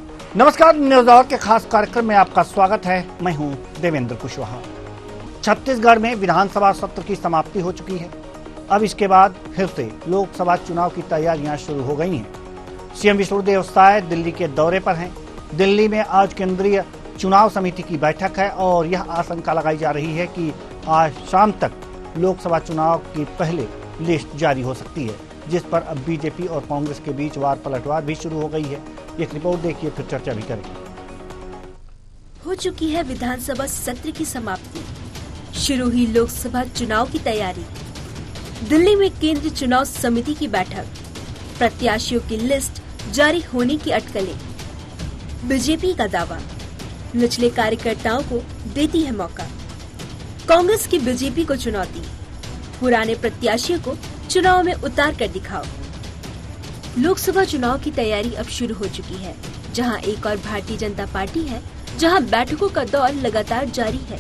नमस्कार, news our के खास कार्यक्रम में आपका स्वागत है। मैं हूं देवेंद्र कुशवाहा। छत्तीसगढ़ में विधानसभा सत्र की समाप्ति हो चुकी है। अब इसके बाद फिर से लोकसभा चुनाव की तैयारियां शुरू हो गई हैं। सीएम विष्णुदेव साय दिल्ली के दौरे पर हैं। दिल्ली में आज केंद्रीय चुनाव समिति की बैठक है और यह आशंका लगाई जा रही है कि आज शाम तक लोकसभा चुनाव की पहले लिस्ट जारी हो सकती है, जिस पर अब बीजेपी और कांग्रेस के बीच वार पलटवार भी शुरू हो गई है। एक रिपोर्ट देखिए, फिर चर्चा भी करेंगे। हो चुकी है विधानसभा सत्र की समाप्ति, शुरू हुई लोकसभा चुनाव की तैयारी। दिल्ली में केंद्रीय चुनाव समिति की बैठक, प्रत्याशियों की लिस्ट जारी होने की अटकलें, बीजेपी का दावा, निचले कार्यकर्ताओं को देती है मौका, कांग्रेस की बीजेपी को चुनौती, पुराने प्रत्याशियों को चुनाव में उतार कर दिखाओ। लोकसभा चुनाव की तैयारी अब शुरू हो चुकी है, जहां एक और भारतीय जनता पार्टी है, जहां बैठकों का दौर लगातार जारी है।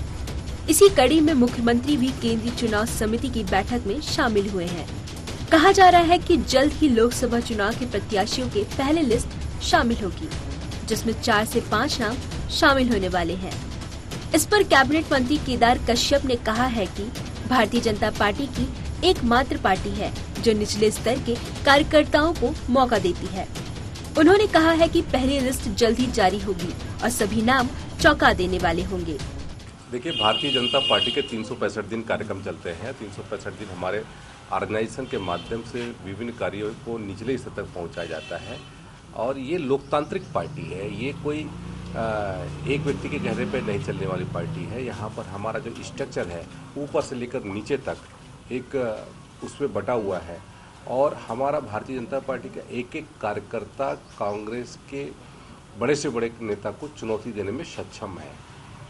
इसी कड़ी में मुख्यमंत्री भी केंद्रीय चुनाव समिति की बैठक में शामिल हुए हैं। कहा जा रहा है कि जल्द ही लोकसभा चुनाव के प्रत्याशियों के पहले लिस्ट शामिल होगी, जिसमें 4 से 5 नाम शामिल होने वाले हैं। इस पर कैबिनेट मंत्री केदार कश्यप ने कहा है कि भारतीय जनता पार्टी की एकमात्र पार्टी है जो निचले स्तर के कार्यकर्ताओं को मौका देती है। उन्होंने कहा है कि पहली लिस्ट जल्द ही जारी होगी और सभी नाम चौंका देने वाले होंगे। देखिए, भारतीय जनता पार्टी के 365 दिन कार्यक्रम चलते हैं। 365 दिन हमारे ऑर्गेनाइजेशन के माध्यम से विभिन्न कार्यों को निचले स्तर तक पहुंचाया जाता है और ये लोकतांत्रिक पार्टी है। ये कोई एक व्यक्ति के कहने पे नहीं चलने वाली पार्टी है। यहाँ पर हमारा जो स्ट्रक्चर है ऊपर से लेकर नीचे तक एक उसमें बटा हुआ है और हमारा भारतीय जनता पार्टी का एक एक कार्यकर्ता कांग्रेस के बड़े से बड़े नेता को चुनौती देने में सक्षम है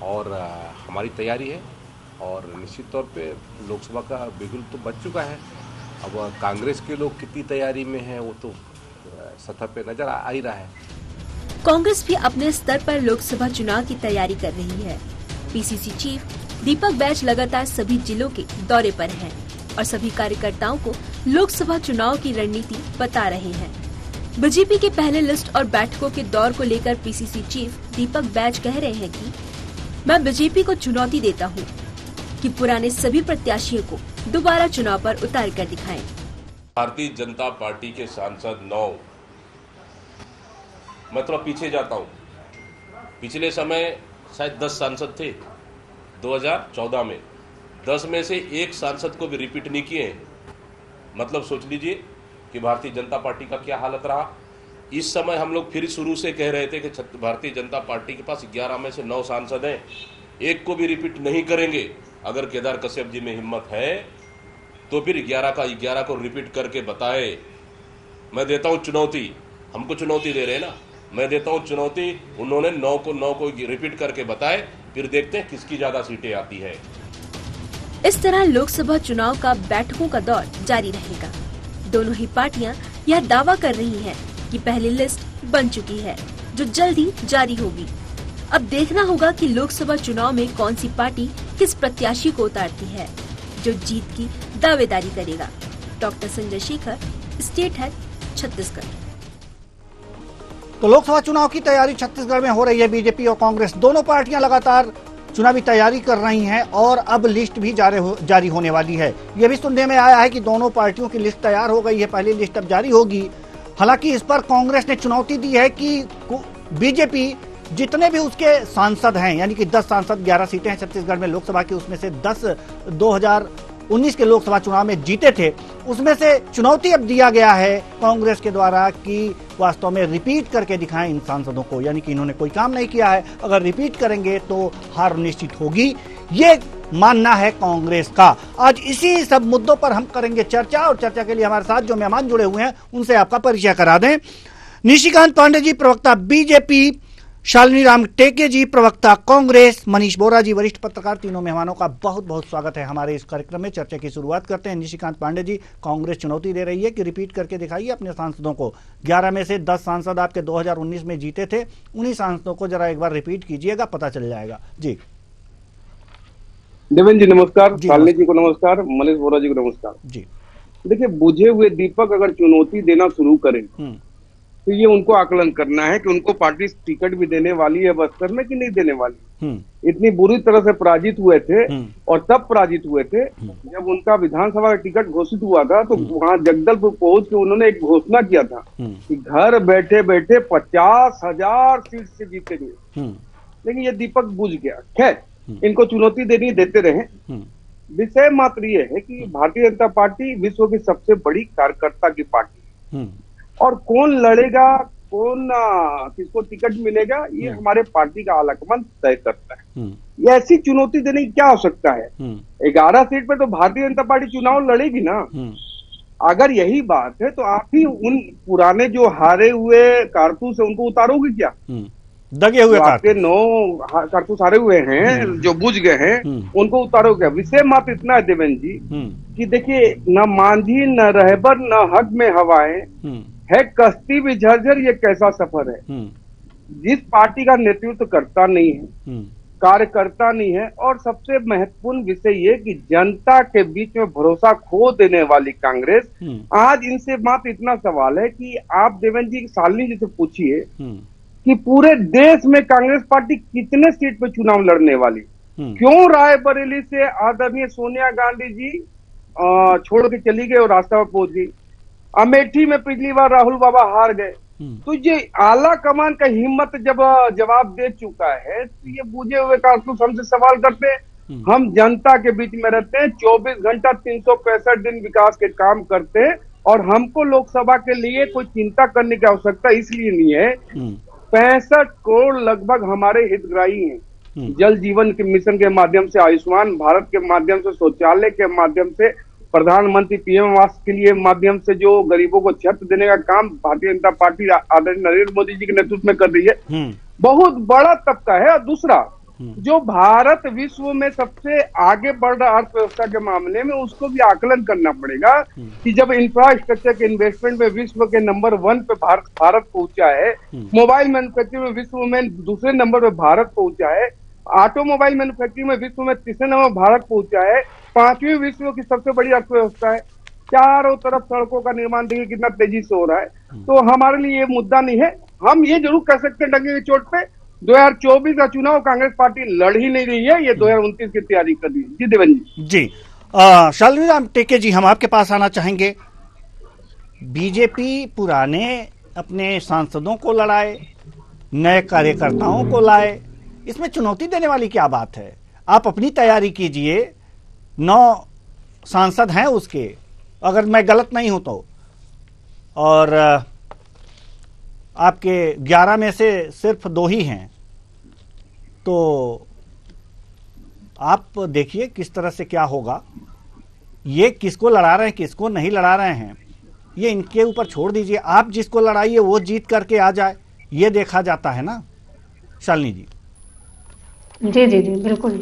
और हमारी तैयारी है और निश्चित तौर पे लोकसभा का बिगुल तो बच चुका है। अब कांग्रेस के लोग कितनी तैयारी में हैं वो तो सतह पे नजर आ ही रहा है। कांग्रेस भी अपने स्तर पर लोकसभा चुनाव की तैयारी कर रही है। पीसीसी चीफ दीपक बैज लगातार सभी जिलों के दौरे पर हैं और सभी कार्यकर्ताओं को लोकसभा चुनाव की रणनीति बता रहे हैं। बीजेपी के पहले लिस्ट और बैठकों के दौर को लेकर पीसीसी चीफ दीपक बैज कह रहे हैं कि मैं बीजेपी को चुनौती देता हूं कि पुराने सभी प्रत्याशियों को दोबारा चुनाव पर उतार कर दिखाएं। भारतीय जनता पार्टी के सांसद 9, मैं थोड़ा पीछे जाता हूं, पिछले समय शायद 10 सांसद थे 2014 में। 10 में से एक सांसद को भी रिपीट नहीं किए। मतलब सोच लीजिए कि भारतीय जनता पार्टी का क्या हालत रहा। इस समय हम लोग फिर शुरू से कह रहे थे कि भारतीय जनता पार्टी के पास 11 में से 9 सांसद हैं, एक को भी रिपीट नहीं करेंगे। अगर केदार कश्यप जी में हिम्मत है तो फिर 11 का 11 को रिपीट करके बताए। मैं देता हूं चुनौती, हमको चुनौती दे रहे हैं ना, मैं देता हूं चुनौती, उन्होंने 9 को रिपीट करके बताए, फिर देखते हैं किसकी ज्यादा सीटें आती है। इस तरह लोकसभा चुनाव का बैठकों का दौर जारी रहेगा। दोनों ही पार्टियां यह दावा कर रही हैं कि पहली लिस्ट बन चुकी है, जो जल्द ही जारी होगी। अब देखना होगा कि लोकसभा चुनाव में कौन सी पार्टी किस प्रत्याशी को उतारती है, जो जीत की दावेदारी करेगा। Doctor Sanjay Shekhar, state head, Chhattisgarh. तो लोकसभा चुनाव की तैयारी छत्तीसगढ़ में हो रही है। बीजेपी और कांग्रेस दोनों पार्टियां लगातार चुनावी तैयारी कर रही हैं और अब लिस्ट भी जारी होने वाली है। यह भी सुनने में आया है कि दोनों पार्टियों की लिस्ट तैयार हो गई है, पहली लिस्ट अब जारी होगी। हालांकि इस पर कांग्रेस ने चुनौती दी है कि बीजेपी जितने भी उसके सांसद हैं, यानी कि 10 सांसद, 11 सीटें हैं छत्तीसगढ़ में लोकसभा की, उसमें से 10 2019 के लोकसभा चुनाव में जीते थे, उसमें से चुनौती अब दिया गया है कांग्रेस के द्वारा कि वास्तव में रिपीट करके दिखाएं इन सांसदों को। यानी कि इन्होंने कोई काम नहीं किया है, अगर रिपीट करेंगे तो हार निश्चित होगी, ये मानना है कांग्रेस का। आज इसी सब मुद्दों पर हम करेंगे चर्चा और चर्चा के लिए हमारे साथ जो मेहमान जुड़े हुए हैं उनसे आपका परिचय करा दें। निशिकांत पांडे जी, प्रवक्ता बीजेपी, शालिनी राम टेके जी, प्रवक्ता कांग्रेस, मनीष बोरा जी, वरिष्ठ पत्रकार। तीनों मेहमानों का बहुत बहुत स्वागत है हमारे इस कार्यक्रम में। चर्चा की शुरुआत करते हैं। निशिकांत पांडे जी, कांग्रेस चुनौती दे रही है कि रिपीट करके दिखाइए अपने सांसदों को। 11 में से 10 सांसद आपके 2019 में जीते थे, उन्हीं सांसदों को जरा एक बार रिपीट कीजिएगा, पता चल जाएगा। जी देवेंद्र जी नमस्कार, शालिनी जी को नमस्कार, मनीष बोरा जी को नमस्कार। जी देखिए, बुझे हुए दीपक अगर चुनौती देना शुरू करें तो ये उनको आकलन करना है कि उनको पार्टी टिकट भी देने वाली है बस्तर में कि नहीं देने वाली। इतनी बुरी तरह से पराजित हुए थे और तब पराजित हुए थे जब उनका विधानसभा का टिकट घोषित हुआ था, तो वहां जगदलपुर पहुंच के उन्होंने एक घोषणा किया था कि घर बैठे बैठे 50,000 सीट से जीतेंगे, लेकिन ये दीपक बुझ गया। खैर, इनको चुनौती देनी देते रहे। विषय मात्र ये है कि भारतीय जनता पार्टी विश्व की सबसे बड़ी कार्यकर्ता की पार्टी है और कौन लड़ेगा, कौन किसको टिकट मिलेगा, ये हमारे पार्टी का आलाकमान तय करता है। ये ऐसी चुनौती देने की क्या आवश्यकता है? 11 सीट पे तो भारतीय जनता पार्टी चुनाव लड़ेगी ना। अगर यही बात है तो आप ही उन पुराने जो हारे हुए कारतूस है उनको उतारोगे क्या? दगे हुए आपके 9 कारतूस हारे हुए हैं जो बुझ गए हैं उनको उतारोगे क्या? विषय मात्र इतना है देवेंद्र जी कि देखिए, न मांझी न रहबर न हक में हवाएं है, कश्ती भी झरझर, ये कैसा सफर है। जिस पार्टी का नेतृत्व करता नहीं है, कार्यकर्ता नहीं है, और सबसे महत्वपूर्ण विषय ये कि जनता के बीच में भरोसा खो देने वाली कांग्रेस, आज इनसे मात्र इतना सवाल है कि आप देवेंद्र जी शालिनी जी से पूछिए कि पूरे देश में कांग्रेस पार्टी कितने सीट पे चुनाव लड़ने वाली। क्यों रायबरेली से आदरणीय सोनिया गांधी जी छोड़ के चली गई और रास्ता पर पहुंच गई। अमेठी में पिछली बार राहुल बाबा हार गए। तो ये आला कमान का हिम्मत जब जवाब दे चुका है, तो ये बुझे हुए कारतूस हमसे सवाल करते हैं। हम जनता के बीच में रहते हैं, 24 घंटा 365 दिन विकास के काम करते हैं, और हमको लोकसभा के लिए कोई चिंता करने की आवश्यकता इसलिए नहीं है। 65 करोड़ लगभग हमारे हितग्राही हैं। जल जीवन के मिशन के माध्यम से, आयुष्मान भारत के माध्यम से, शौचालय के माध्यम से, प्रधानमंत्री पीएम आवास के लिए माध्यम से जो गरीबों को छत देने का काम भारतीय जनता पार्टी आदरणीय नरेंद्र मोदी जी के नेतृत्व में कर रही है, बहुत बड़ा तबका है। और दूसरा, जो भारत विश्व में सबसे आगे बढ़ रहा अर्थव्यवस्था के मामले में, उसको भी आकलन करना पड़ेगा कि जब इंफ्रास्ट्रक्चर के इन्वेस्टमेंट में विश्व के नंबर 1 पे भारत पहुंचा है, मोबाइल मैन्युफैक्चरिंग में विश्व में दूसरे नंबर पे भारत पहुंचा है, ऑटोमोबाइल मैन्युफैक्चरिंग में विश्व में तीसरे नंबर भारत पहुंचा है, 5वीं विश्व की सबसे बड़ी अर्थव्यवस्था है, चारों तरफ सड़कों का निर्माण देखिए कितना तेजी से हो रहा है। तो हमारे लिए ये मुद्दा नहीं है। हम ये जरूर कह सकते हैं डंके की चोट पे 2024 का चुनाव कांग्रेस पार्टी लड़ ही नहीं रही है, ये 2029 की तैयारी कर रही है। जी देवेंद्र जी, शालिनी राम टेके जी, हम आपके पास आना चाहेंगे। बीजेपी पुराने अपने सांसदों को लड़ाए, नए कार्यकर्ताओं को लाए, इसमें चुनौती देने वाली क्या बात है? आप अपनी तैयारी कीजिए, 9 सांसद हैं उसके, अगर मैं गलत नहीं हूं तो, और आपके 11 में से सिर्फ 2 ही हैं, तो आप देखिए किस तरह से क्या होगा। ये किसको लड़ा रहे हैं, किसको नहीं लड़ा रहे हैं, ये इनके ऊपर छोड़ दीजिए। आप जिसको लड़ाइए वो जीत करके आ जाए, ये देखा जाता है ना शालिनी जी। जी जी जी बिल्कुल।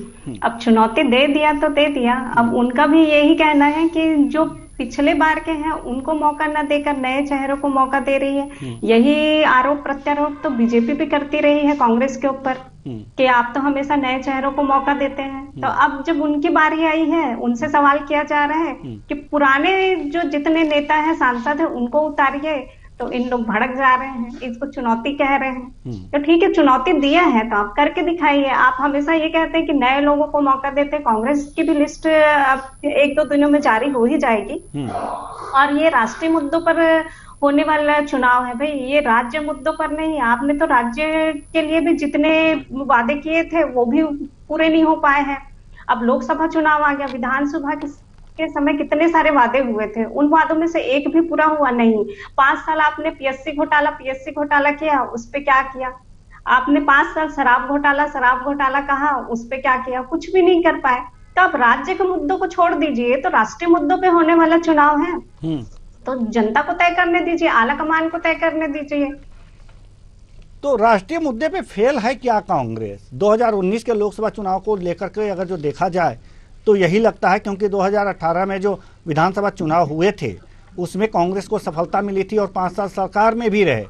अब चुनौती दे दिया तो दे दिया। अब उनका भी यही कहना है कि जो पिछले बार के हैं उनको मौका न देकर नए चेहरों को मौका दे रही है। यही आरोप प्रत्यारोप तो बीजेपी भी करती रही है कांग्रेस के ऊपर कि आप तो हमेशा नए चेहरों को मौका देते हैं। तो अब जब उनकी बारी आई है, उनसे सवाल किया जा रहा है कि पुराने जो जितने नेता हैं, सांसद हैं, उनको उतारिए, तो इन लोग भड़क जा रहे हैं, इसको चुनौती कह रहे हैं। तो ठीक है, चुनौती दिया है तो आप करके दिखाइए। आप हमेशा ये कहते हैं कि नए लोगों को मौका देते हैं। कांग्रेस की भी लिस्ट अब 1-2 दिनों में जारी हो ही जाएगी। और ये राष्ट्रीय मुद्दों पर होने वाला चुनाव है भाई, ये राज्य मुद्दों पर नहीं। आपने तो राज्य के लिए भी जितने वादे किए थे वो भी पूरे नहीं हो पाए हैं। अब लोकसभा चुनाव आ गया, विधानसभा के समय कितने सारे वादे हुए थे, उन वादों में से एक भी पूरा हुआ नहीं। 5 साल आपने पीएससी घोटाला किया, उस पे क्या किया? आपने 5 साल शराब घोटाला कहा, उस पे क्या किया? कुछ भी नहीं कर पाए। तो आप राज्य के मुद्दों को छोड़ दीजिए, तो राष्ट्रीय मुद्दों पे होने वाला चुनाव है, तो जनता को तय करने दीजिए, आला कमान को तय करने दीजिए। तो राष्ट्रीय मुद्दे पे फेल है क्या कांग्रेस? 2019 के लोकसभा चुनाव को लेकर के अगर जो देखा जाए तो यही लगता है, क्योंकि 2018 में जो विधानसभा चुनाव हुए थे उसमें कांग्रेस को सफलता मिली थी और 5 साल सरकार में भी रहे।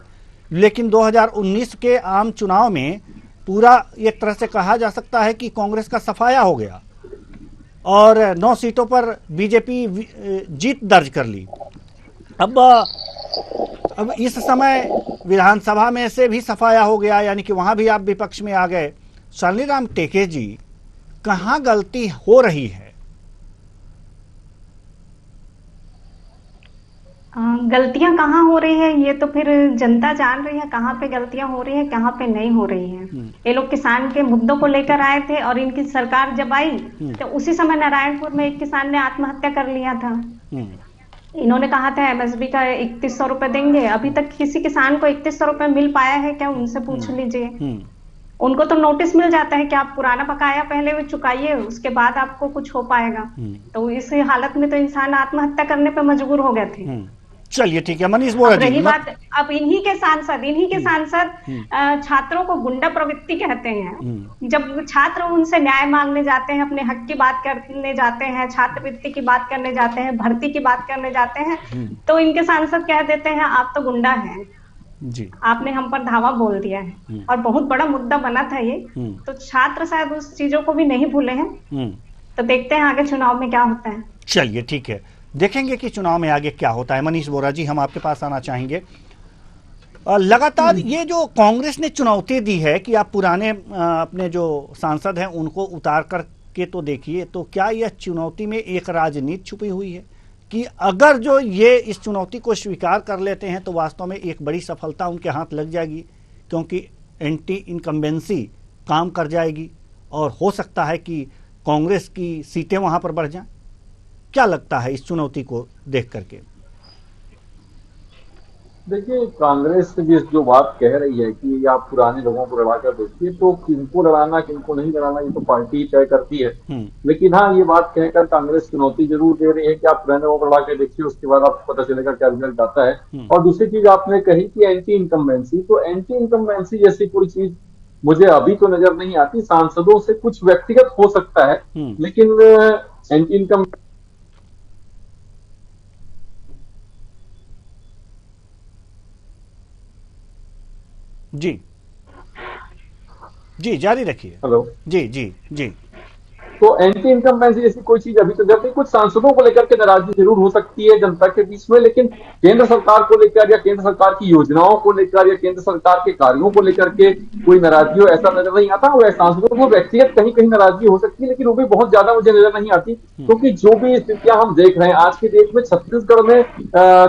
लेकिन 2019 के आम चुनाव में पूरा एक तरह से कहा जा सकता है कि कांग्रेस का सफाया हो गया और 9 सीटों पर बीजेपी जीत दर्ज कर ली। अब अब इस समय विधानसभा में से भी सफाया हो गया, यानी कि वहां भी आप विपक्ष में आ गए। शालिनीराम टेके जी, कहां गलती हो रही है? गलतियां कहाँ हो रही है ये तो फिर जनता जान रही है, कहाँ पे गलतियां हो रही है, कहाँ पे नहीं हो रही है। ये लोग किसान के मुद्दों को लेकर आए थे और इनकी सरकार जब आई तो उसी समय नारायणपुर में एक किसान ने आत्महत्या कर लिया था। इन्होंने कहा था एमएसपी का 3100 रुपए देंगे, अभी तक किसी किसान को 3100 रुपए मिल पाया है क्या? उनसे पूछ लीजिए। उनको तो नोटिस मिल जाता है कि आप पुराना बकाया पहले वो चुकाइए, उसके बाद आपको कुछ हो पाएगा। तो इस हालत में तो इंसान आत्महत्या करने पे मजबूर हो गए थे। चलिए ठीक है, मनीष बोरा जी। रही बात अब इन्हीं के सांसद छात्रों को गुंडा प्रवृत्ति कहते हैं। जब छात्र उनसे न्याय मांगने जाते हैं, अपने हक की बात करने जाते हैं, छात्रवृत्ति की बात करने जाते हैं, भर्ती की बात करने जाते हैं, तो इनके सांसद कह देते हैं आप तो गुंडा हैं जी, आपने हम पर धावा बोल दिया है। और बहुत बड़ा मुद्दा बना था ये, तो छात्र शायद उस चीजों को भी नहीं भूले हैं। तो देखते हैं आगे चुनाव में क्या होता है। चलिए ठीक है, देखेंगे कि चुनाव में आगे क्या होता है। मनीष बोरा जी, हम आपके पास आना चाहेंगे। लगातार ये जो कांग्रेस ने चुनौती दी है कि आप पुराने अपने जो सांसद हैं उनको उतार करके तो देखिए, तो क्या यह चुनौती में एक राजनीति छुपी हुई है कि अगर जो ये इस चुनौती को स्वीकार कर लेते हैं तो वास्तव में एक बड़ी सफलता उनके हाथ लग जाएगी, क्योंकि एंटी इनकम्बेंसी काम कर जाएगी और हो सकता है कि कांग्रेस की सीटें वहां पर बढ़ जाएं? क्या लगता है इस चुनौती को देख करके? देखिए, कांग्रेस जो बात कह रही है कि आप पुराने लोगों को लड़ा कर देखिए, तो किनको लड़ाना किनको नहीं लड़ाना ये तो पार्टी तय करती है। लेकिन हाँ, ये बात कहकर कांग्रेस चुनौती जरूर दे रही है कि आप पुराने लोगों को लड़ा कर देखिए, उसके बाद आपको पता चलेगा क्या रिजल्ट आता है। और दूसरी चीज आपने कही कि एंटी इनकम्बेंसी, तो एंटी इनकम्बेंसी जैसी कोई चीज मुझे अभी तो नजर नहीं आती। सांसदों से कुछ व्यक्तिगत हो सकता है, लेकिन एंटी इनकम जी जारी रखिए। हेलो जी। तो एंटी इनकम्बेंसी जैसी कोई चीज अभी तो जब भी कुछ सांसदों को लेकर के नाराजगी जरूर हो सकती है जनता के बीच में, लेकिन केंद्र सरकार को लेकर या केंद्र सरकार की योजनाओं को लेकर या केंद्र सरकार के कार्यों को लेकर के कोई नाराजगी हो ऐसा नजर नहीं आता। और सांसदों को व्यक्तिगत कहीं कहीं नाराजगी हो सकती है, लेकिन वो भी बहुत ज्यादा मुझे नजर नहीं आती, क्योंकि जो भी स्थितियां हम देख रहे हैं आज के देश में, छत्तीसगढ़ में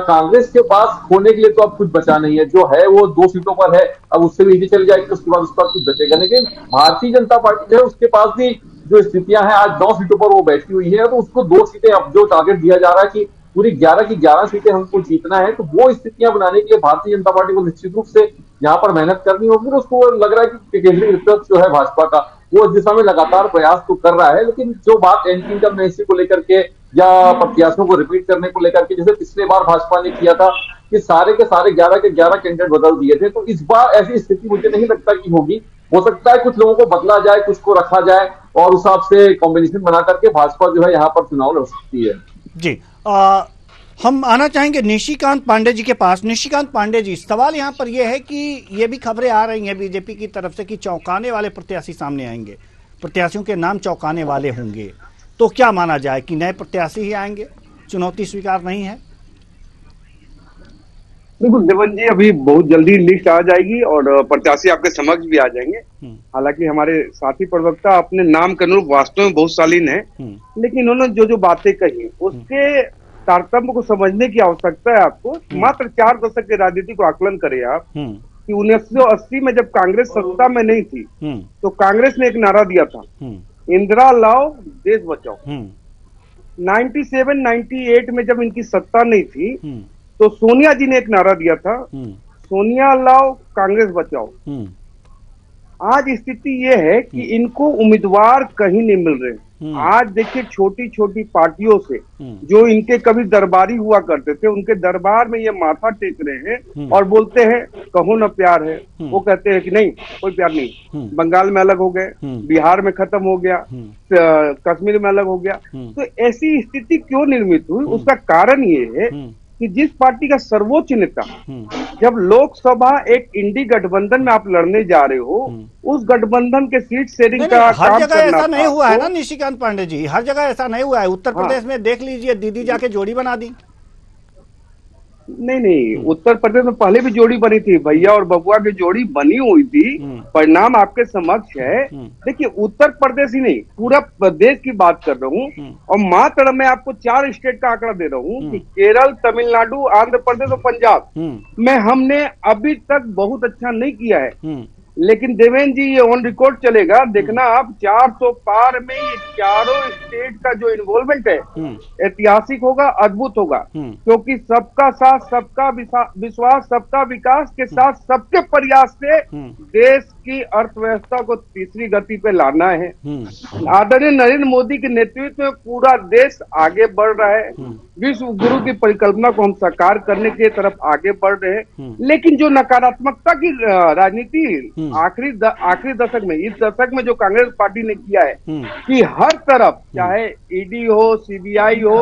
कांग्रेस के पास खोने के लिए तो अब कुछ बचा नहीं है। जो है वो 2 सीटों पर है, अब उससे भी चली जाएगी, उसके बाद उस पर कुछ बचेगा। लेकिन भारतीय जनता पार्टी जो है उसके पास भी जो स्थितियां हैं, आज 9 सीटों पर वो बैठी हुई है, तो उसको 2 सीटें अब जो टारगेट दिया जा रहा है कि पूरी 11 की 11 सीटें हमको जीतना है, तो वो स्थितियां बनाने के लिए भारतीय जनता पार्टी को निश्चित रूप से यहाँ पर मेहनत करनी होगी। और उसको लग रहा है कि केंद्रीय नेतृत्व जो है भाजपा का, वो इस दिशा में लगातार प्रयास तो कर रहा है। लेकिन जो बात एंटी इनकम्बेंसी को लेकर के या प्रत्याशियों को रिपीट करने को लेकर के, जैसे पिछले बार भाजपा ने किया था कि सारे के सारे 11 के 11 कैंडिडेट बदल दिए थे, तो इस बार ऐसी स्थिति मुझे नहीं लगता कि होगी। हो सकता है कुछ लोगों को बदला जाए, कुछ को रखा जाए और उस हिसाब से कॉम्बिनेशन बना करके भाजपा जो है यहाँ पर चुनाव लड़ सकती है। जी हम आना चाहेंगे निशिकांत पांडे जी के पास। निशिकांत पांडे जी, सवाल यहाँ पर यह है कि ये भी खबरें आ रही हैं बीजेपी की तरफ से कि चौंकाने वाले प्रत्याशी सामने आएंगे, प्रत्याशियों के नाम चौंकाने वाले होंगे, तो क्या माना जाए कि नए प्रत्याशी ही आएंगे? चुनौती स्वीकार नहीं है? बिल्कुल देवन जी, अभी बहुत जल्दी लिस्ट आ जाएगी और प्रत्याशी आपके समक्ष भी आ जाएंगे। हालांकि हमारे साथी प्रवक्ता अपने नाम के अनुरूप वास्तव में बहुत शालीन है, लेकिन उन्होंने जो बातें कही उसके तारतम्य को समझने की आवश्यकता है आपको। मात्र 4 दशक के राजनीति को आकलन करें आप कि 1980 में जब कांग्रेस सत्ता में नहीं थी तो कांग्रेस ने एक नारा दिया था, इंदिरा लाओ देश बचाओ। 97-98 में जब इनकी सत्ता नहीं थी तो सोनिया जी ने एक नारा दिया था, सोनिया लाओ कांग्रेस बचाओ। आज स्थिति ये है कि इनको उम्मीदवार कहीं नहीं मिल रहे। आज देखिए, छोटी छोटी पार्टियों से जो इनके कभी दरबारी हुआ करते थे, उनके दरबार में ये माथा टेक रहे हैं और बोलते हैं कहो ना प्यार है। वो कहते हैं कि नहीं, कोई प्यार नहीं। बंगाल में अलग हो गए, बिहार में खत्म हो गया, कश्मीर में अलग हो गया। तो ऐसी स्थिति क्यों निर्मित हुई? उसका कारण ये है कि जिस पार्टी का सर्वोच्च नेता जब लोकसभा एक इंडी गठबंधन में आप लड़ने जा रहे हो, उस गठबंधन के सीट शेयरिंग का हर जगह ऐसा नहीं हुआ है ना निशिकांत पांडे जी, हर जगह ऐसा नहीं हुआ है। उत्तर प्रदेश में देख लीजिए, दीदी जाके जोड़ी बना दी। नहीं, उत्तर प्रदेश में पहले भी जोड़ी बनी थी, भैया और बबुआ की जोड़ी बनी हुई थी। परिणाम आपके समक्ष है। देखिए, उत्तर प्रदेश ही नहीं, पूरा प्रदेश की बात कर रहा हूँ। और मात्र मैं आपको 4 स्टेट का आंकड़ा दे रहा हूँ कि केरल, तमिलनाडु, आंध्र प्रदेश और पंजाब में हमने अभी तक बहुत अच्छा नहीं किया है। लेकिन देवेंद्र जी, ये ऑन रिकॉर्ड चलेगा, देखना आप 400 पार में ये चारों स्टेट का जो इन्वॉल्वमेंट है ऐतिहासिक होगा, अद्भुत होगा। क्योंकि सबका साथ, सबका विश्वास, सबका विकास के साथ सबके प्रयास से देश की अर्थव्यवस्था को तीसरी गति पे लाना है। आदरणीय नरेंद्र मोदी के नेतृत्व में पूरा देश आगे बढ़ रहा है। विश्व गुरु की परिकल्पना को हम साकार करने की तरफ आगे बढ़ रहे हैं। लेकिन जो नकारात्मकता की राजनीति आखिरी दशक में, इस दशक में जो कांग्रेस पार्टी ने किया है कि हर तरफ, चाहे ईडी हो, सीबीआई हो,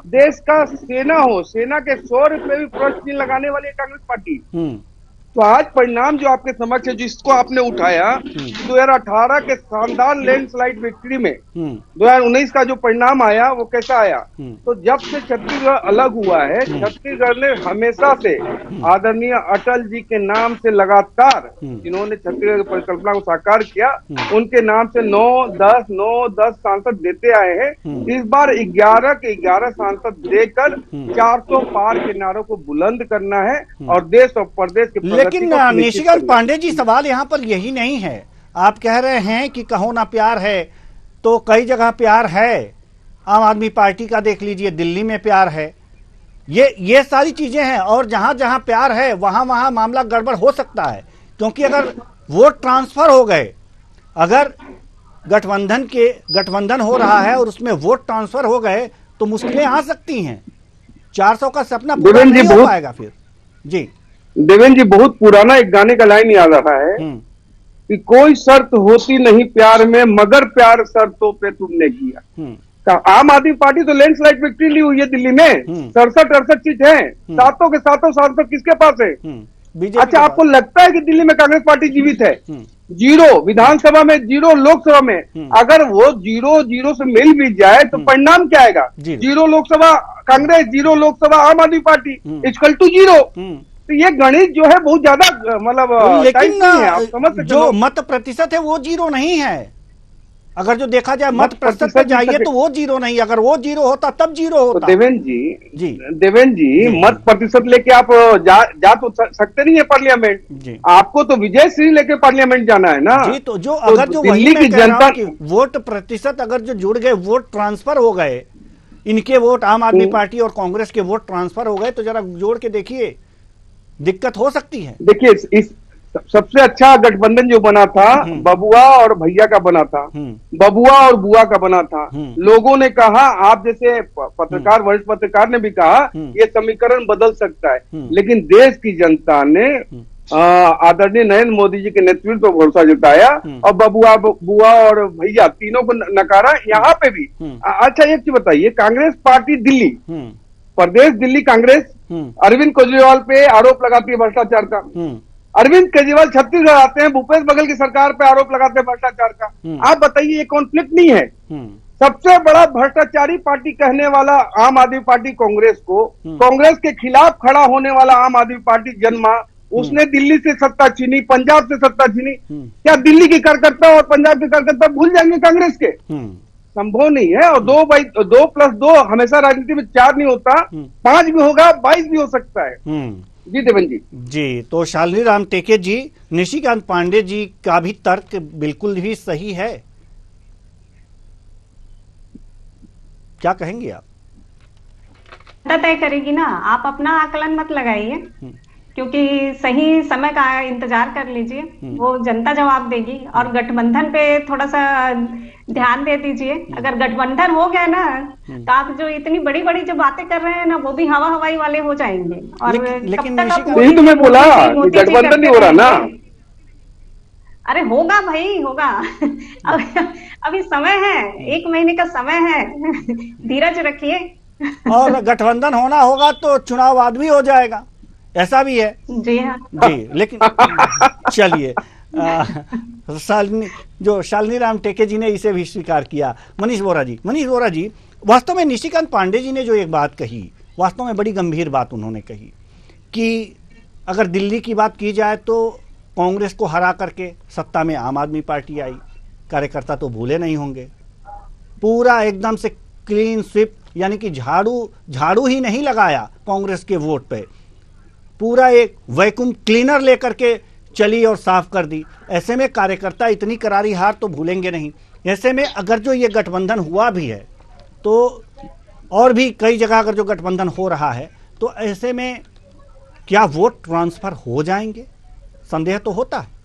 देश का सेना हो, सेना के 100 रुपए भी प्रश्न चिन्ह लगाने वाली कांग्रेस पार्टी। तो आज परिणाम जो आपके समक्ष है, जिसको आपने उठाया 2018 के शानदार लैंडस्लाइड विक्ट्री में 2019 का जो परिणाम आया वो कैसा आया? तो जब से छत्तीसगढ़ अलग हुआ है, छत्तीसगढ़ ने हमेशा से आदरणीय अटल जी के नाम से लगातार, जिन्होंने छत्तीसगढ़ की परिकल्पना को साकार किया, उनके नाम से 9-10 सांसद देते आए हैं। इस बार 11 के 11 सांसद देकर 400 पार के नारों को बुलंद करना है और देश और प्रदेश के। लेकिन निशिकांत पांडे जी, सवाल यहाँ पर यही नहीं है। आप कह रहे हैं कि कहो ना प्यार है, तो कई जगह प्यार है। आम आदमी पार्टी का देख लीजिए, दिल्ली में प्यार है। ये सारी चीजें हैं, और जहां जहां प्यार है वहां वहां मामला गड़बड़ हो सकता है। क्योंकि अगर वोट ट्रांसफर हो गए, अगर गठबंधन हो रहा है और उसमें वोट ट्रांसफर हो गए, तो मुश्किलें आ सकती हैं। 400 का सपना पूरा नहीं हो पाएगा फिर। जी देवेंद्र जी, बहुत पुराना एक गाने का लाइन याद आ रहा है कि कोई शर्त होती नहीं प्यार में, मगर प्यार शर्तों पे तुमने किया। आम आदमी पार्टी तो लैंडस्लाइड विक्ट्री ली हुई है दिल्ली में, 67-68 सीट है, सातों के सातों सांसद किसके पास है? अच्छा, आपको लगता है कि दिल्ली में कांग्रेस पार्टी जीवित है? 0 विधानसभा में, 0 लोकसभा में। अगर वो 0 से मिल भी जाए तो परिणाम क्या आएगा? 0 लोकसभा कांग्रेस, 0 लोकसभा आम आदमी पार्टी, इक्वल टू 0। तो ये गणित जो है बहुत ज्यादा मतलब, लेकिन आप समझ सकते जो मत प्रतिशत है वो 0 नहीं है। अगर जो देखा जाए मत प्रतिशत पे जाइए तो वो 0 नहीं, अगर वो 0 होता तब 0 होता। तो देवेंद्र जी, मत प्रतिशत लेके आप जा तो सकते नहीं है पार्लियामेंट। आपको तो विजय श्री लेके पार्लियामेंट जाना है ना जी। तो जो अगर जो दिल्ली की जनता की वोट प्रतिशत अगर जो जुड़ गए, वोट ट्रांसफर हो गए, इनके वोट आम आदमी पार्टी और कांग्रेस के वोट ट्रांसफर हो गए, तो जरा जोड़ के देखिए, दिक्कत हो सकती है। देखिए, इस सबसे अच्छा गठबंधन जो बना था बबुआ और भैया का बना था, बबुआ और बुआ का बना था। लोगों ने कहा, आप जैसे पत्रकार, वरिष्ठ पत्रकार ने भी कहा, ये समीकरण बदल सकता है। लेकिन देश की जनता ने आदरणीय नरेंद्र मोदी जी के नेतृत्व पर भरोसा जताया और बबुआ, बुआ और भैया तीनों को नकारा। यहाँ पे भी अच्छा एक चीज बताइए, कांग्रेस पार्टी दिल्ली, प्रदेश दिल्ली कांग्रेस अरविंद केजरीवाल पे आरोप लगाती है भ्रष्टाचार का। अरविंद केजरीवाल छत्तीसगढ़ आते हैं, भूपेश बघेल की सरकार पे आरोप लगाते हैं भ्रष्टाचार का। आप बताइए, ये कॉन्फ्लिक्ट नहीं है? सबसे बड़ा भ्रष्टाचारी पार्टी कहने वाला आम आदमी पार्टी कांग्रेस को, कांग्रेस के खिलाफ खड़ा होने वाला आम आदमी पार्टी जन्मा, उसने दिल्ली से सत्ता छीनी, पंजाब से सत्ता छीनी। क्या दिल्ली के कार्यकर्ता और पंजाब के कार्यकर्ता भूल जाएंगे कांग्रेस के? संभव नहीं है। और 2+2 हमेशा राजनीति में 4 नहीं होता, 5 भी होगा, 22 भी हो सकता है। जी देवेंद्र जी। तो शालिनी राम टेके जी, निशिकांत पांडे जी का भी तर्क बिल्कुल भी सही है। क्या कहेंगे आप? तय करेगी ना, आप अपना आकलन मत लगाइए, क्योंकि सही समय का इंतजार कर लीजिए, वो जनता जवाब देगी। और गठबंधन पे थोड़ा सा ध्यान दे दीजिए। अगर गठबंधन हो गया ना, तो आप जो इतनी बड़ी बड़ी जो बातें कर रहे हैं ना, वो भी हवाई वाले हो जाएंगे। और लेकिन यही तो मैं बोला, गठबंधन नहीं हो रहा ना। अरे होगा भाई, होगा। अभी समय है, 1 महीने का समय है, धीरज रखिए। और गठबंधन होना होगा तो चुनाव बाद भी हो जाएगा, ऐसा भी है। जी हाँ जी। लेकिन चलिए, शालिनी राम टेके जी ने इसे भी स्वीकार किया। मनीष बोरा जी, वास्तव में निशिकांत पांडे जी ने जो एक बात कही, वास्तव में बड़ी गंभीर बात उन्होंने कही कि अगर दिल्ली की बात की जाए तो कांग्रेस को हरा करके सत्ता में आम आदमी पार्टी आई, कार्यकर्ता तो भूले नहीं होंगे। पूरा एकदम से क्लीन स्वीप, यानी कि झाड़ू ही नहीं लगाया कांग्रेस के वोट पे, पूरा एक वैक्यूम क्लीनर लेकर के चली और साफ कर दी। ऐसे में कार्यकर्ता इतनी करारी हार तो भूलेंगे नहीं। ऐसे में अगर जो ये गठबंधन हुआ भी है तो और भी कई जगह अगर जो गठबंधन हो रहा है तो ऐसे में क्या वोट ट्रांसफर हो जाएंगे, संदेह तो होता है।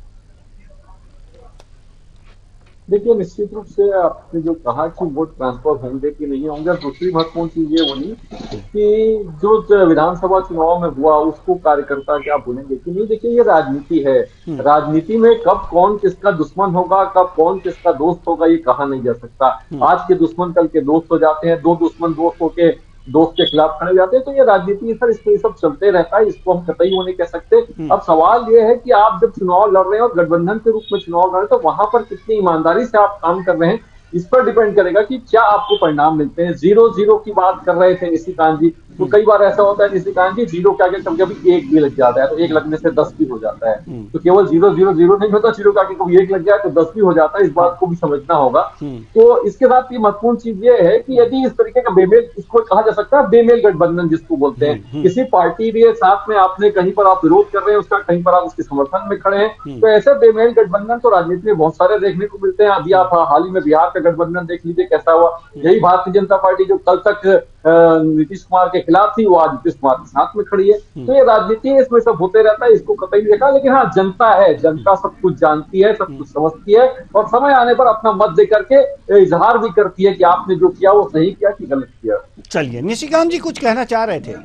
देखिए, निश्चित रूप से आपने जो कहा कि वोट ट्रांसफर होंगे कि नहीं होंगे, दूसरी महत्वपूर्ण चीज ये हुई कि जो विधानसभा चुनाव में हुआ उसको कार्यकर्ता क्या भूलेंगे कि नहीं। देखिए, ये राजनीति है, राजनीति में कब कौन किसका दुश्मन होगा, कब कौन किसका दोस्त होगा, ये कहा नहीं जा सकता। आज के दुश्मन कल के दोस्त हो जाते हैं, दो दुश्मन दोस्त होके दोस्त के खिलाफ खड़े जाते हैं। तो ये राजनीति सर, इसमें ये सब चलते रहता है, इसको हम कतई नहीं कह सकते। अब सवाल ये है कि आप जब चुनाव लड़ रहे हैं और गठबंधन के रूप में चुनाव लड़ रहे हैं तो वहां पर कितनी ईमानदारी से आप काम कर रहे हैं, इस पर डिपेंड करेगा कि क्या आपको परिणाम मिलते हैं। 0-0 की बात कर रहे थे निशिकांत जी, तो कई बार ऐसा होता है निशिकांत जी, 0 के आगे कभी कभी 1 भी लग जाता है, तो 1 लगने से 10 भी हो जाता है। तो केवल 0-0-0 नहीं होता, 0 के आगे कभी 1 लग जाए तो 10 भी हो जाता है। इस बात को भी समझना होगा। तो इसके साथ ये महत्वपूर्ण चीज ये है कि यदि इस तरीके का बेमेल, इसको कहा जा सकता है बेमेल गठबंधन जिसको बोलते हैं, किसी पार्टी के साथ में आपने कहीं पर आप विरोध कर रहे हैं उसका, कहीं पर आप उसके समर्थन में खड़े हैं, तो ऐसे बेमेल गठबंधन तो राजनीति में बहुत सारे देखने को मिलते हैं। अभी आप हाल ही में बिहार का गठबंधन देख लीजिए कैसा हुआ। यही भारतीय जनता पार्टी जो कल तक नीतीश कुमार के खिलाफ थी, वो आज नीतीश कुमार के साथ में खड़ी है। तो ये राजनीति है, इसमें सब होते रहता है, इसको कतई नहीं देखा। लेकिन हाँ, जनता है, जनता सब कुछ जानती है, सब कुछ समझती है और समय आने पर अपना मत दे करके इजहार भी करती है कि आपने जो किया वो सही किया कि गलत किया। चलिए, निशिकांत जी कुछ कहना चाह रहे थे।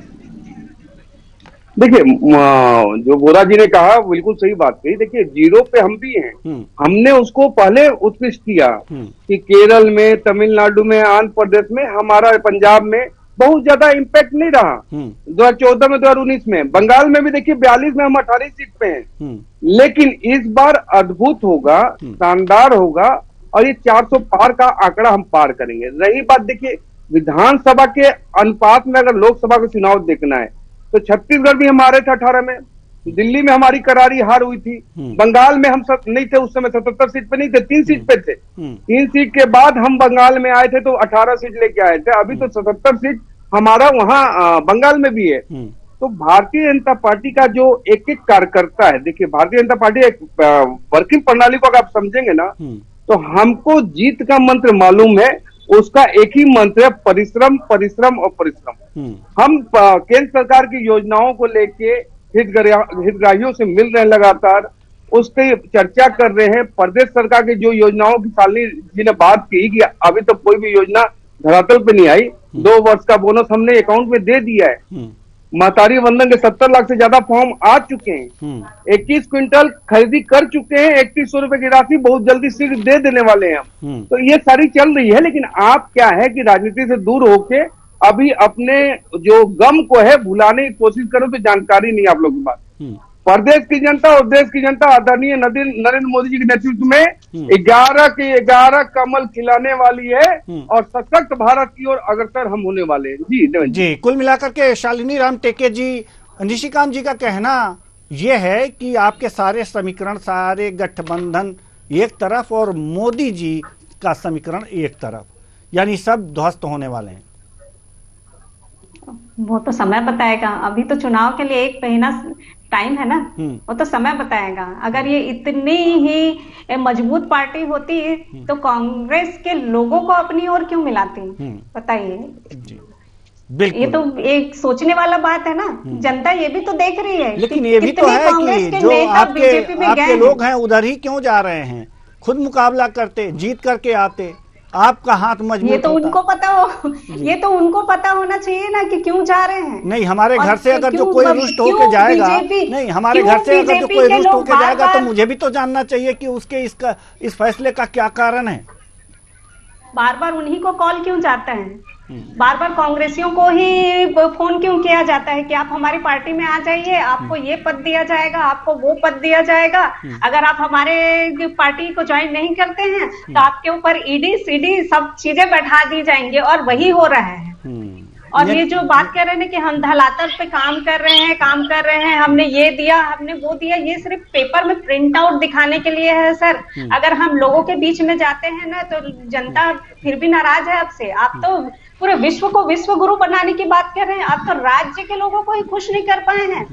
देखिए, जो बोरा जी ने कहा बिल्कुल सही बात कही। देखिए, 0 पे हम भी हैं, हमने उसको पहले उत्कृष्ट किया कि केरल में, तमिलनाडु में, आंध्र प्रदेश में, हमारा पंजाब में बहुत ज्यादा इम्पैक्ट नहीं रहा। 2014 में, 2019 में, बंगाल में भी देखिए 42 में हम 18 सीट पे हैं। लेकिन इस बार अद्भुत होगा, शानदार होगा और ये 400 पार का आंकड़ा हम पार करेंगे। रही बात, देखिए विधानसभा के अनुपात में अगर लोकसभा का चुनाव देखना है तो छत्तीसगढ़ भी हमारे थे 18 में, दिल्ली में हमारी करारी हार हुई थी, बंगाल में हम नहीं थे उस समय, 77 सीट पे नहीं थे, 3 सीट पे थे। 3 सीट के बाद हम बंगाल में आए थे तो 18 सीट लेके आए थे। अभी तो 77 सीट हमारा वहां बंगाल में भी है। तो भारतीय जनता पार्टी का जो एक एक कार्यकर्ता है, देखिए भारतीय जनता पार्टी एक वर्किंग प्रणाली को अगर आप समझेंगे ना तो हमको जीत का मंत्र मालूम है। उसका एक ही मंत्र है, परिश्रम, परिश्रम और परिश्रम। हम केंद्र सरकार की योजनाओं को लेके हितग्राहियों से मिल रहे हैं, लगातार उसकी चर्चा कर रहे हैं। प्रदेश सरकार की जो योजनाओं की शालिनी जी ने बात की कि अभी तो कोई भी योजना धरातल पे नहीं आई, 2 वर्ष का बोनस हमने अकाउंट में दे दिया है। महतारी वंदन के 70 लाख से ज्यादा फॉर्म आ चुके हैं। 21 क्विंटल खरीदी कर चुके हैं, 3100 रुपए की राशि बहुत जल्दी शीघ्र दे देने वाले हैं हम। तो ये सारी चल रही है। लेकिन आप क्या है कि राजनीति से दूर होके अभी अपने जो गम को है भुलाने की कोशिश करो, तो जानकारी नहीं आप लोगों के पास। प्रदेश की जनता और देश की जनता आदरणीय नरेंद्र मोदी जी के नेतृत्व में 11 के 11 कमल खिलाने वाली है और सशक्त भारत की ओर अग्रसर हम होने वाले हैं। जी, कुल मिलाकर के शालिनी राम टेके जी, निशिकांत जी का कहना यह है कि आपके सारे समीकरण, सारे गठबंधन एक तरफ और मोदी जी का समीकरण एक तरफ, यानी सब ध्वस्त होने वाले हैं। वो तो समय बताएगा, अभी तो चुनाव के लिए 1 महीना टाइम है ना, वो तो समय बताएगा। अगर ये इतनी ही मजबूत पार्टी होती तो कांग्रेस के लोगों को अपनी ओर क्यों मिलाती, बताइए। ये तो एक सोचने वाला बात है ना। जनता ये भी तो देख रही है। लेकिन ये भी तो है कि जो आपके लोग हैं उधर ही क्यों जा रहे हैं, खुद मुकाबला करते, जीत करके आते, आपका हाथ मजबूत। ये तो उनको पता हो, ये तो उनको पता होना चाहिए ना कि क्यों जा रहे हैं। नहीं, हमारे घर से अगर जो कोई रुष्ट होके जाएगा, नहीं हमारे घर से अगर जो कोई रुष्ट होके जाएगा तो मुझे भी तो जानना चाहिए कि उसके इस फैसले का क्या कारण है। बार बार उन्हीं को कॉल क्यों जाता है, बार बार कांग्रेसियों को ही फोन क्यों किया जाता है कि आप हमारी पार्टी में आ जाइए, आपको ये पद दिया जाएगा, आपको वो पद दिया जाएगा, अगर आप हमारे पार्टी को ज्वाइन नहीं करते हैं तो आपके ऊपर ईडी सीडी सब चीजें बैठा दी जाएंगे। और वही हो रहा है। और ये जो बात कर रहे हैं कि हम धलातल पे काम कर रहे हैं, हमने ये दिया, हमने वो दिया, ये सिर्फ पेपर में प्रिंट आउट दिखाने के लिए है सर। अगर हम लोगों के बीच में जाते हैं ना तो जनता फिर भी नाराज है आपसे। आप तो पूरे विश्व को विश्व गुरु बनाने की बात कर रहे हैं, आप तो राज्य के लोगों को ही खुश नहीं कर पाए हैं।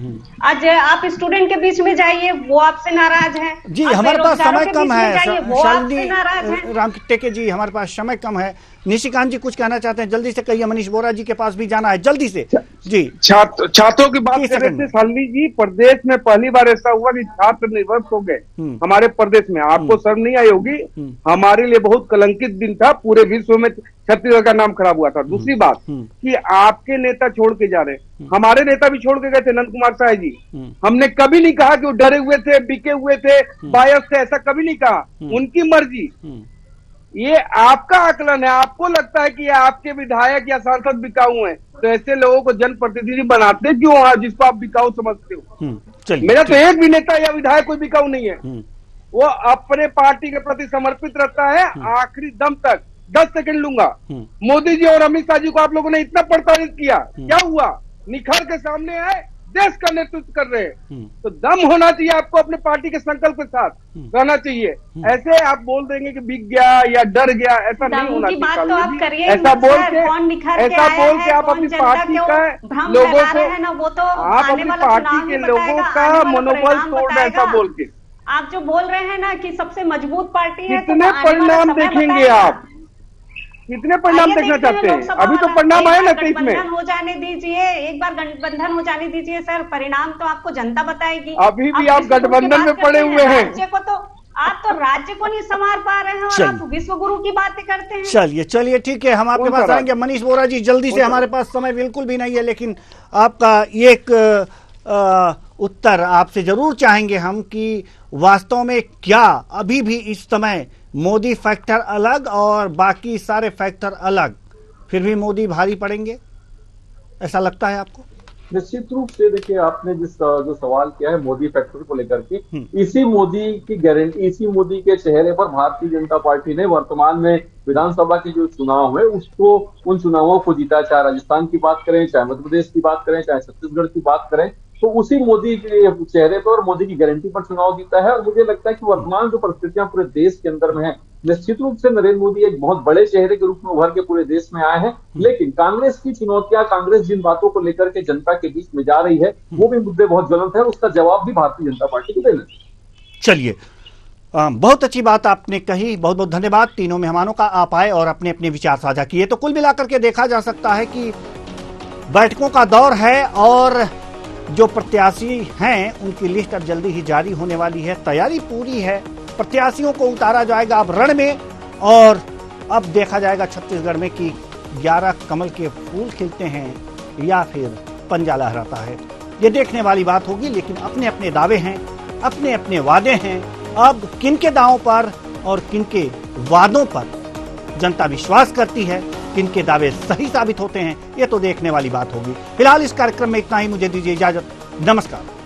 आज आप स्टूडेंट के बीच में जाइए, वो आपसे नाराज है जी। हमारे पास समय कम है, वो आपसे नाराज है। राम टेके जी, हमारे पास समय कम है। निशिकांत जी कुछ कहना चाहते हैं, जल्दी से कहिए। मनीष बोरा जी के पास भी जाना है, जल्दी से जी। छात्रों की बात कर रहे थे शालिनी जी, प्रदेश में पहली बार ऐसा हुआ कि छात्र निर्वस्त हो गए हमारे प्रदेश में। आपको शर्म नहीं आई होगी, हमारे लिए बहुत कलंकित दिन था, पूरे विश्व में छत्तीसगढ़ का नाम खराब हुआ था। दूसरी बात कि आपके नेता छोड़ के जा रहे हैं, हमारे नेता भी छोड़ के गए थे, नंद कुमार साय जी। हमने कभी नहीं कहा कि वो डरे हुए थे, बिके हुए थे, बायस थे, ऐसा कभी नहीं कहा। उनकी मर्जी, ये आपका आकलन है। आपको लगता है कि ये आपके विधायक या सांसद बिकाऊ हैं, तो ऐसे लोगों को जनप्रतिनिधि बनाते क्यों हैं जिसको आप बिकाऊ समझते हो? मेरा तो एक भी नेता या विधायक कोई बिकाऊ नहीं है। वो अपने पार्टी के प्रति समर्पित रहता है आखिरी दम तक। 10 सेकंड लूंगा। मोदी जी और अमित शाह जी को आप लोगों ने इतना प्रताड़ित किया, क्या हुआ? निखर के सामने आए, देश का नेतृत्व कर रहे हैं। तो दम होना चाहिए आपको, अपने पार्टी के संकल्प के साथ रहना चाहिए। ऐसे आप बोल देंगे कि बिक गया या डर गया, ऐसा नहीं होना चाहिए। बात तो आप करिए, ऐसा बोल के आप अपनी पार्टी का लोगों को, वो तो आप अपनी पार्टी के लोगों का मनोबल तोड़ रहे, ऐसा बोल के। आप जो बोल रहे हैं ना कि सबसे मजबूत पार्टी है, कितने परिणाम देखेंगे आप? कितने परिणाम देखना चाहते हैं? अभी तो परिणाम आए ना 23 में। हो जाने दीजिए, एक बार गठबंधन हो जाने दीजिए सर, परिणाम तो आपको जनता बताएगी। अभी भी आप गठबंधन में पड़े हुए हैं। राज्य को तो आप राज्य को नहीं संभाल पा रहे हैं और आप विश्व गुरु की बातें करते हैं। चलिए ठीक है, हम आपके पास आएंगे। मनीष बोरा जी जल्दी से, हमारे पास समय बिल्कुल भी नहीं है, लेकिन आपका एक उत्तर आपसे जरूर चाहेंगे हम कि वास्तव में क्या अभी भी इस समय मोदी फैक्टर अलग और बाकी सारे फैक्टर अलग, फिर भी मोदी भारी पड़ेंगे, ऐसा लगता है आपको? निश्चित रूप से देखिए, आपने जो सवाल किया है मोदी फैक्टर को लेकर के, इसी मोदी की गारंटी, इसी मोदी के चेहरे पर भारतीय जनता पार्टी ने वर्तमान में विधानसभा के जो चुनाव हुए उसको, उन चुनावों को जीता। चाहे राजस्थान की बात करें, चाहे मध्य प्रदेश की बात करें, चाहे छत्तीसगढ़ की बात करें, तो उसी मोदी के चेहरे पर और मोदी की गारंटी पर चुनाव जीता है। और मुझे लगता है कि वर्तमान जो परिस्थितियां पूरे देश के अंदर में है, निश्चित रूप से नरेंद्र मोदी एक बहुत बड़े चेहरे के रूप में उभर के पूरे देश में आए हैं। लेकिन कांग्रेस की चुनौतियां, कांग्रेस जिन बातों को लेकर के जनता के बीच में जा रही है, वो भी मुद्दे बहुत ज्वलंत है, उसका जवाब भी भारतीय जनता पार्टी को देना चाहिए। चलिए, बहुत अच्छी बात आपने कही, बहुत बहुत धन्यवाद तीनों मेहमानों का। आप आए और अपने अपने विचार साझा किए। तो कुल मिलाकर के देखा जा सकता है कि बैठकों का दौर है और जो प्रत्याशी हैं उनकी लिस्ट अब जल्दी ही जारी होने वाली है। तैयारी पूरी है, प्रत्याशियों को उतारा जाएगा अब रण में और अब देखा जाएगा छत्तीसगढ़ में कि 11 कमल के फूल खिलते हैं या फिर पंजा लहराता है। ये देखने वाली बात होगी, लेकिन अपने अपने दावे हैं, अपने अपने वादे हैं। अब किनके दावों पर और किनके वादों पर जनता विश्वास करती है, किनके दावे सही साबित होते हैं, ये तो देखने वाली बात होगी। फिलहाल इस कार्यक्रम में इतना ही, मुझे दीजिए इजाजत, नमस्कार।